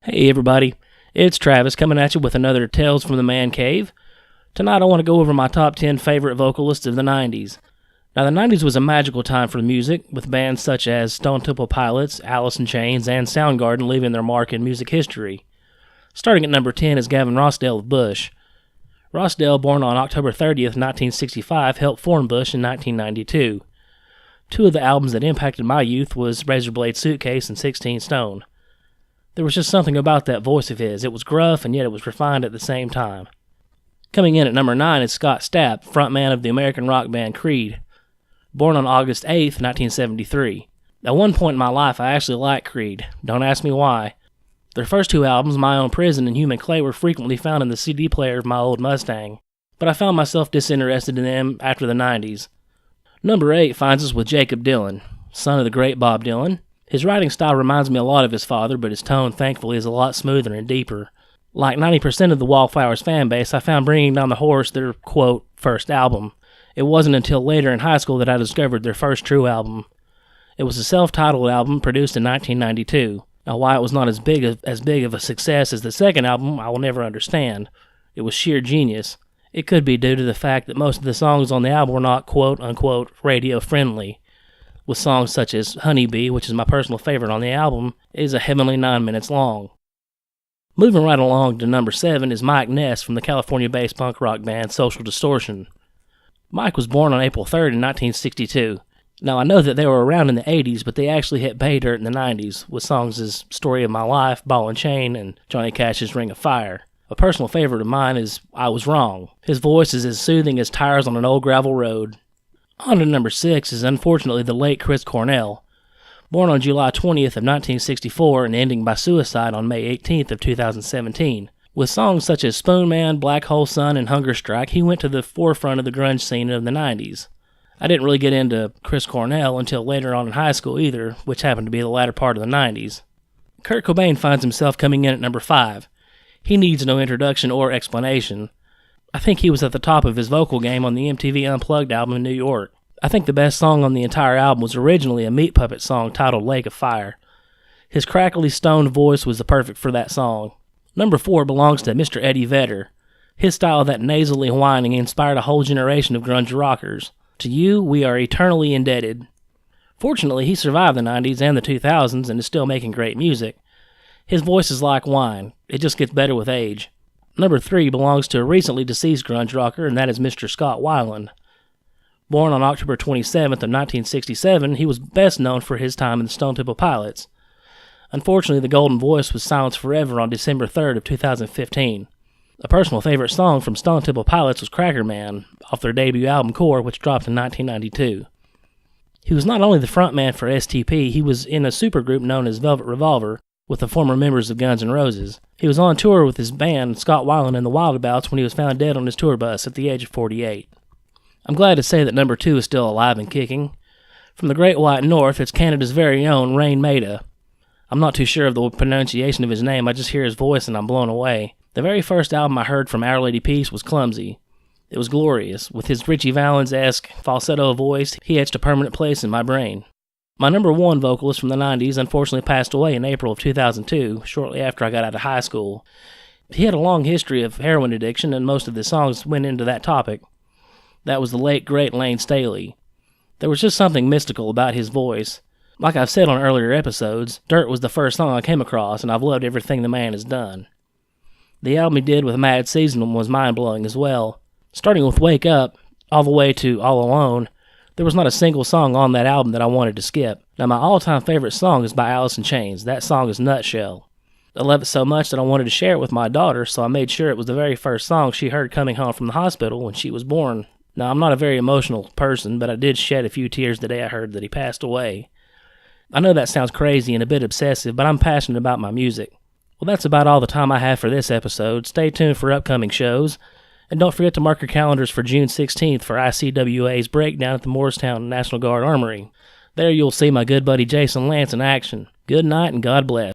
Hey everybody, it's Travis coming at you with another Tales from the Man Cave. Tonight I want to go over my top 10 favorite vocalists of the 90s. Now the 90s was a magical time for music, with bands such as Stone Temple Pilots, Alice in Chains, and Soundgarden leaving their mark in music history. Starting at number 10 is Gavin Rossdale of Bush. Rossdale, born on October 30th, 1965, helped form Bush in 1992. Two of the albums that impacted my youth was Razorblade Suitcase and 16 Stone. There was just something about that voice of his. It was gruff, and yet it was refined at the same time. Coming in at number 9 is Scott Stapp, frontman of the American rock band Creed. Born on August 8th, 1973. At one point in my life, I actually liked Creed. Don't ask me why. Their first two albums, My Own Prison and Human Clay, were frequently found in the CD player of my old Mustang, but I found myself disinterested in them after the 90s. Number 8 finds us with Jakob Dylan, son of the great Bob Dylan. His writing style reminds me a lot of his father, but his tone, thankfully, is a lot smoother and deeper. Like 90% of the Wallflowers fan base, I found Bringing Down the Horse their, quote, first album. It wasn't until later in high school that I discovered their first true album. It was a self-titled album produced in 1992. Now, why it was not as big of a success as the second album, I will never understand. It was sheer genius. It could be due to the fact that most of the songs on the album were not, quote-unquote, radio-friendly, with songs such as Honeybee, which is my personal favorite on the album, is a heavenly 9 minutes long. Moving right along to number 7 is Mike Ness from the California-based punk rock band Social Distortion. Mike was born on April 3rd in 1962. Now, I know that they were around in the 80s, but they actually hit pay dirt in the 90s, with songs as Story of My Life, Ball and Chain, and Johnny Cash's Ring of Fire. A personal favorite of mine is I Was Wrong. His voice is as soothing as tires on an old gravel road. On to number 6 is unfortunately the late Chris Cornell. Born on July 20th of 1964 and ending by suicide on May 18th of 2017. With songs such as Spoon Man, Black Hole Sun, and Hunger Strike, he went to the forefront of the grunge scene of the 90s. I didn't really get into Chris Cornell until later on in high school either, which happened to be the latter part of the 90s. Kurt Cobain finds himself coming in at number 5. He needs no introduction or explanation. I think he was at the top of his vocal game on the MTV Unplugged album in New York. I think the best song on the entire album was originally a Meat Puppet song titled Lake of Fire. His crackly, stoned voice was the perfect for that song. Number 4 belongs to Mr. Eddie Vedder. His style of that nasally whining inspired a whole generation of grunge rockers. To you, we are eternally indebted. Fortunately, he survived the 90s and the 2000s and is still making great music. His voice is like wine. It just gets better with age. Number 3 belongs to a recently deceased grunge rocker, and that is Mr. Scott Weiland. Born on October 27th of 1967, he was best known for his time in the Stone Temple Pilots. Unfortunately, the golden voice was silenced forever on December 3rd of 2015. A personal favorite song from Stone Temple Pilots was Cracker Man, off their debut album Core, which dropped in 1992. He was not only the frontman for STP, he was in a supergroup known as Velvet Revolver, with the former members of Guns N' Roses. He was on tour with his band, Scott Weiland and the Wildabouts, when he was found dead on his tour bus at the age of 48. I'm glad to say that number 2 is still alive and kicking. From the Great White North, it's Canada's very own Rain Maida. I'm not too sure of the pronunciation of his name, I just hear his voice and I'm blown away. The very first album I heard from Our Lady Peace was Clumsy. It was glorious. With his Richie Valens-esque falsetto voice, he etched a permanent place in my brain. My number 1 vocalist from the 90s unfortunately passed away in April of 2002, shortly after I got out of high school. He had a long history of heroin addiction, and most of the songs went into that topic. That was the late, great Lane Staley. There was just something mystical about his voice. Like I've said on earlier episodes, Dirt was the first song I came across, and I've loved everything the man has done. The album he did with Mad Season was mind-blowing as well. Starting with Wake Up, all the way to All Alone, there was not a single song on that album that I wanted to skip. Now, my all-time favorite song is by Alice in Chains. That song is Nutshell. I love it so much that I wanted to share it with my daughter, so I made sure it was the very first song she heard coming home from the hospital when she was born. Now, I'm not a very emotional person, but I did shed a few tears the day I heard that he passed away. I know that sounds crazy and a bit obsessive, but I'm passionate about my music. Well, that's about all the time I have for this episode. Stay tuned for upcoming shows. And don't forget to mark your calendars for June 16th for ICWA's breakdown at the Morristown National Guard Armory. There you'll see my good buddy Jason Lance in action. Good night and God bless.